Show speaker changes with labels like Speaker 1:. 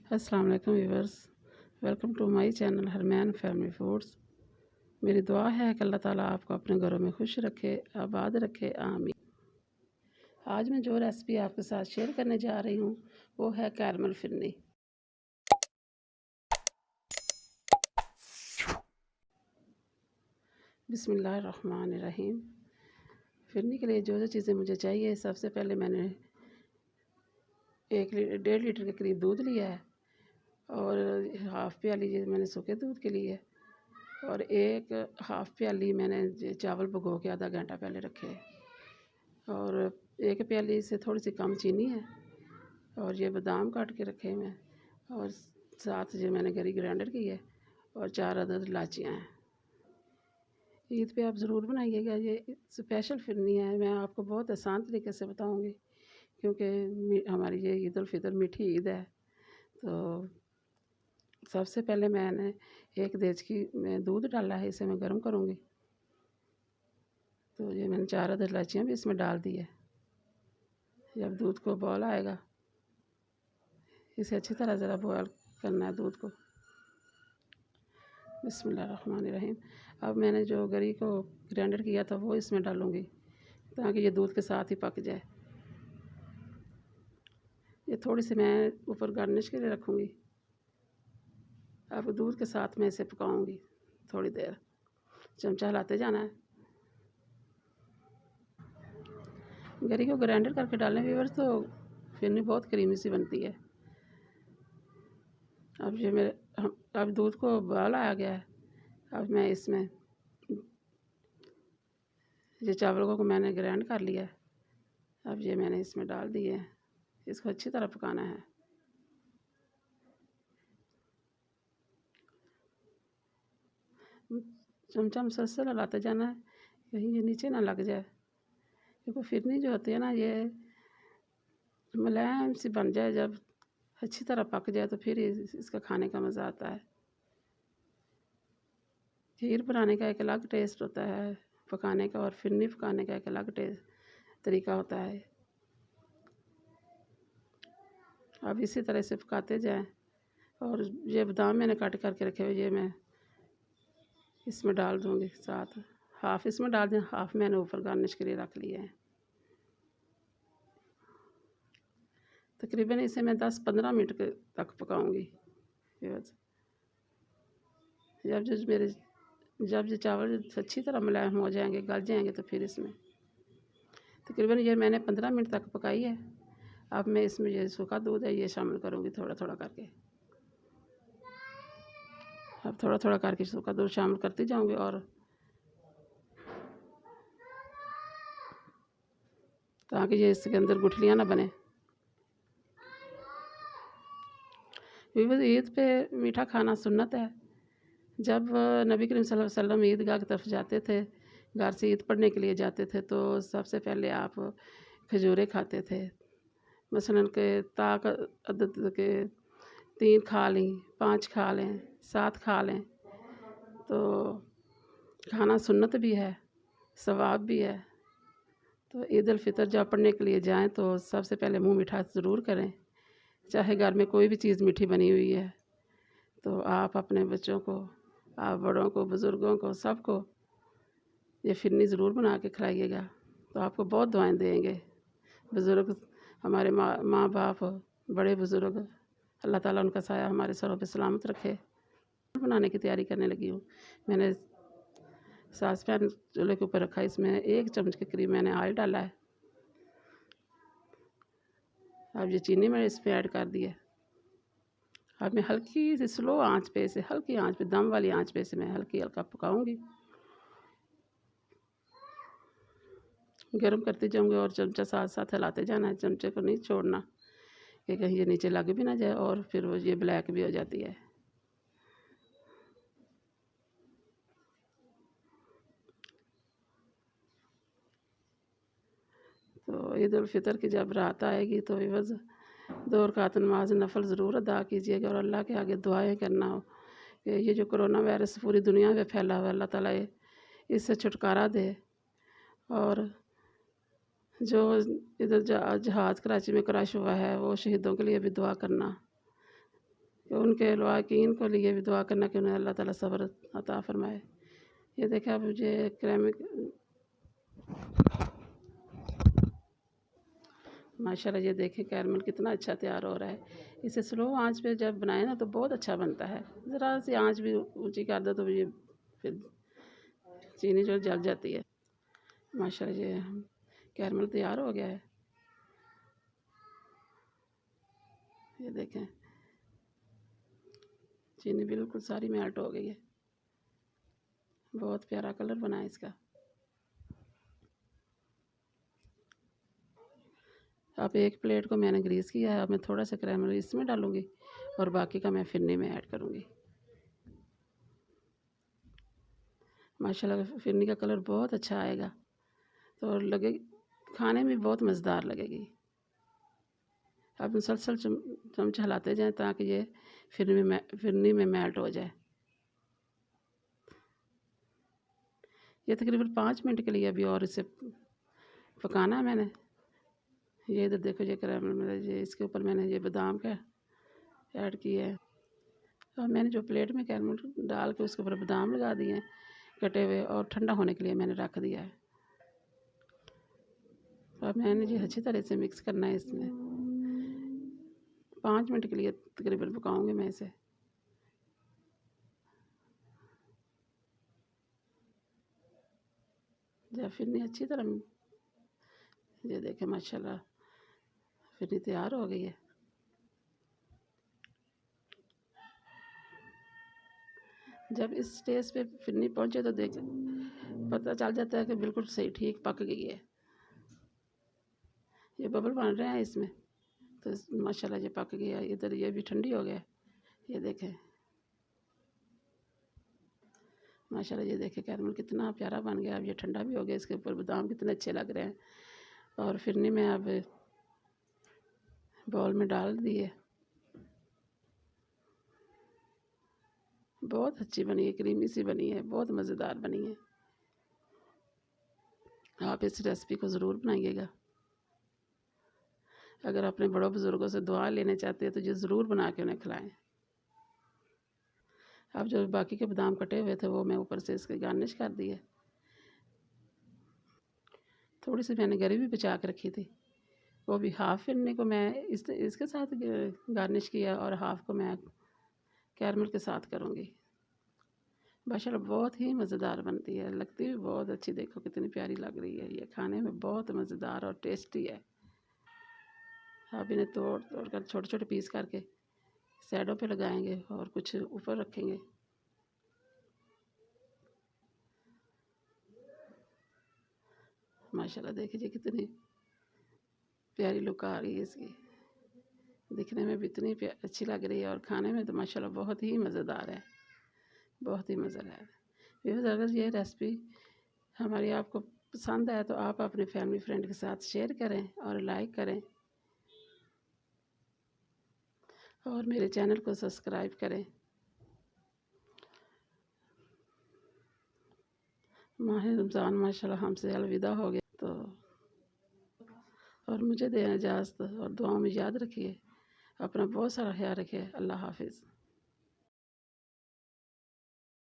Speaker 1: अस्सलाम वालेकुम viewers, welcome to my channel Harman family foods. मेरी दुआ है कि अल्लाह ताला आपको अपने घरों में खुश रखे, आबाद रखे, आमीन। आज मैं जो रेसिपी आपके साथ शेयर करने जा रही हूँ वो है कैरमल फिरनी। बिस्मिल्लाहिर्रहमानिर्रहीम। फिरनी के लिए जो जो चीज़ें मुझे चाहिए, सबसे पहले मैंने 1.5 लीटर के करीब दूध लिया है और हाफ़ प्याली ये मैंने सूखे दूध के लिए और एक हाफ़ प्याली मैंने चावल भिगो के आधा घंटा पहले रखे और एक प्याली से थोड़ी सी कम चीनी है और ये बादाम काट के रखे हुए हैं और साथ ये मैंने गरी ग्राइंडर की है और 4 अदद इलायचियाँ हैं। ईद पे आप ज़रूर बनाइएगा, ये स्पेशल फिरनी है। मैं आपको बहुत आसान तरीके से बताऊंगी क्योंकि हमारी ये ईद उल फितर मीठी ईद है। तो सबसे पहले मैंने एक देचकी में दूध डाला है, इसे मैं गर्म करूँगी। तो ये मैंने 4 अदद इलायचियाँ भी इसमें डाल दी है। जब दूध को बॉयल आएगा इसे अच्छी तरह ज़रा बॉयल करना है दूध को। बिस्मिल्लाहिर्रहमानिर्रहीम। अब मैंने जो गरी को ग्राइंडर किया था वो इसमें डालूँगी ताकि ये दूध के साथ ही पक जाए। ये थोड़ी सी मैं ऊपर गार्निश के लिए रखूँगी। अब दूध के साथ मैं इसे पकाऊँगी थोड़ी देर, चमचा हिलाते जाना है। गरी को ग्राइंडर करके डालने व्यूअर्स तो फिरनी बहुत क्रीमी सी बनती है। अब ये मेरे अब दूध को उबाल आ गया है। अब मैं इसमें ये चावलों को मैंने ग्राइंड कर लिया है, अब ये मैंने इसमें डाल दिए हैं। इसको अच्छी तरह पकाना है। चमचा मुसलसल हिलाते जाना है, कहीं ये नीचे ना लग जाए। क्योंकि फिरनी जो होती है ना, ये मुलायम सी बन जाए, जब अच्छी तरह पक जाए तो फिर इसका खाने का मज़ा आता है। खीर बनाने का एक अलग टेस्ट होता है पकाने का, और फिरनी पकाने का एक अलग तरीका होता है। अब इसी तरह से पकाते जाएं। और ये बादाम मैंने काट करके रखे हुए ये मैं इसमें डाल दूँगी साथ। हाफ़ इसमें डाल दें, हाफ़ मैंने ऊपर गार्निश के लिए रख लिए हैं। तकरीबन इसे मैं 10-15 मिनट तक पकाऊँगी। जब ये चावल अच्छी तरह मुलायम हो जाएंगे, गल जाएंगे, तो फिर इसमें तकरीबन ये मैंने 15 मिनट तक पकाई है। अब मैं इसमें ये सूखा दूध है ये शामिल करूँगी थोड़ा थोड़ा करके। अब थोड़ा थोड़ा करके सूखा दूध शामिल करती जाऊँगी और ताकि ये इसके अंदर गुठलियाँ ना बने। ईद पे मीठा खाना सुन्नत है। जब नबी करीम सल्लल्लाहु अलैहि वसल्लम ईदगाह की तरफ जाते थे, घर से ईद पढ़ने के लिए जाते थे, तो सबसे पहले आप खजूरें खाते थे। मसलन के ताक अदद के 3 खा लें, 5 खा लें, 7 खा लें, तो खाना सुन्नत भी है, सवाब भी है। तो ईद उल फितर जब पढ़ने के लिए जाएं तो सबसे पहले मुँह मीठा ज़रूर करें। चाहे घर में कोई भी चीज़ मीठी बनी हुई है तो आप अपने बच्चों को, आप बड़ों को, बुज़ुर्गों को, सबको ये फिरनी ज़रूर बना के खिलाइएगा तो आपको बहुत दुआएं देंगे। बुज़ुर्ग, हमारे माँ बाप, बड़े बुज़ुर्ग, अल्लाह ताला उनका साया हमारे सरों पे सलामत रखे। बनाने की तैयारी करने लगी हूँ। मैंने सास पैन चूल्हे के ऊपर रखा है, इसमें 1 चम्मच के करीब मैंने ऑयल डाला है। अब ये चीनी मैंने इस पर ऐड कर दी है। अब मैं हल्की सी स्लो आंच पे इसे, हल्की आंच पे, दम वाली आंच पे इसे मैं हल्का पकाऊंगी। गर्म करते जाऊंगी और चमचा साथ साथ हिलाते जाना है, चमचे को नहीं छोड़ना कि कहीं ये नीचे लग भी ना जाए और फिर वो ये ब्लैक भी हो जाती है। तो ईद उल फितर की जब रात आएगी तो विवज़ 2 रकात नमाज नफल ज़रूर अदा कीजिएगा और अल्लाह के आगे दुआएं करना हो कि ये जो कोरोना वायरस पूरी दुनिया में फैला हुआ है, अल्लाह ताला इससे छुटकारा दे। और जो इधर जहाज़ कराची में क्रैश हुआ है, वो शहीदों के लिए भी दुआ करना। कि उनके लवाकिन को लिए भी दुआ करना कि उन्हें अल्लाह ताला सब्र अता फ़रमाए। ये देखें अब मुझे केरेमिक माशाल्लाह, ये देखें कैरमल कितना अच्छा तैयार हो रहा है। इसे स्लो आंच पे जब बनाए ना तो बहुत अच्छा बनता है। ज़रा सी आंच भी ऊंची कर दो तो ये फिर चीनी जो जल जाती है। माशाल्लाह, ये कैरमल तैयार हो गया है। ये देखें चीनी बिल्कुल सारी मेल्ट हो गई है। बहुत प्यारा कलर बना है इसका। अब एक प्लेट को मैंने ग्रीस किया है। अब मैं थोड़ा सा कैरमल इसमें डालूँगी और बाकी का मैं फिरनी में ऐड करूँगी। माशाल्लाह, फिरनी का कलर बहुत अच्छा आएगा तो लगे खाने में बहुत मज़ेदार लगेगी। अब मुसलसल चमच हिलाते जाएं ताकि ये फिरनी में मेल्ट हो जाए। ये तकरीबन 5 मिनट के लिए अभी और इसे पकाना है मैंने। ये इधर देखो, ये कैरमल मेरा ये इसके ऊपर मैंने ये बादाम का ऐड किया है और मैंने जो प्लेट में कैरमल डाल के उसके ऊपर बादाम लगा दिए हैं कटे हुए और ठंडा होने के लिए मैंने रख दिया है। अब मैंने ये अच्छी तरह से मिक्स करना है। इसमें 5 मिनट के लिए तकरीबन पकाऊंगी मैं इसे। जब फिरनी अच्छी तरह ये देखें माशाल्लाह फिरनी तैयार हो गई है। जब इस स्टेज पे फिरनी पहुंचे तो देख पता चल जाता है कि बिल्कुल सही ठीक पक गई है। ये बबल बन रहे हैं इसमें तो माशाल्लाह ये पक गया। इधर ये भी ठंडी हो गया। ये देखें माशाल्लाह, ये देखें कैरमल कितना प्यारा बन गया। अब ये ठंडा भी हो गया। इसके ऊपर बादाम कितने अच्छे लग रहे हैं और फिरनी में अब बाउल में डाल दिए। बहुत अच्छी बनी है, क्रीमी सी बनी है, बहुत मज़ेदार बनी है। आप इस रेसिपी को ज़रूर बनाइएगा। अगर अपने बड़ों बुज़ुर्गों से दुआ लेने चाहते हैं तो ये ज़रूर बना के उन्हें खिलाएं। अब जो बाकी के बादाम कटे हुए थे वो मैं ऊपर से इसके गार्निश कर दिए। थोड़ी सी मैंने गरी भी बचा के रखी थी, वो भी हाफ़ फिरनी को मैं इसके साथ गार्निश किया और हाफ़ को मैं कैरमल के साथ करूँगी। माशाल्लाह बहुत ही मज़ेदार बनती है, लगती भी बहुत अच्छी। देखो कितनी प्यारी लग रही है। ये खाने में बहुत मज़ेदार और टेस्टी है। आप इन्हें तोड़ तोड़ कर छोटे छोटे पीस करके साइडों पे लगाएंगे और कुछ ऊपर रखेंगे। माशाल्लाह देखिए कितनी प्यारी लुक आ रही है इसकी। दिखने में भी इतनी अच्छी लग रही है और खाने में तो माशाल्लाह बहुत ही मज़ेदार है, बहुत ही मज़ेदार है। व्यूअर्स, अगर ये रेसिपी हमारी आपको पसंद आए तो आप अपने फैमिली फ्रेंड के साथ शेयर करें और लाइक करें और मेरे चैनल को सब्सक्राइब करें। माह रमज़ान माशाल्लाह हमसे अलविदा हो गया तो और मुझे दें इजाज़त और दुआओं में याद रखिए। अपना बहुत सारा ख्याल रखिए। अल्लाह हाफ़िज़।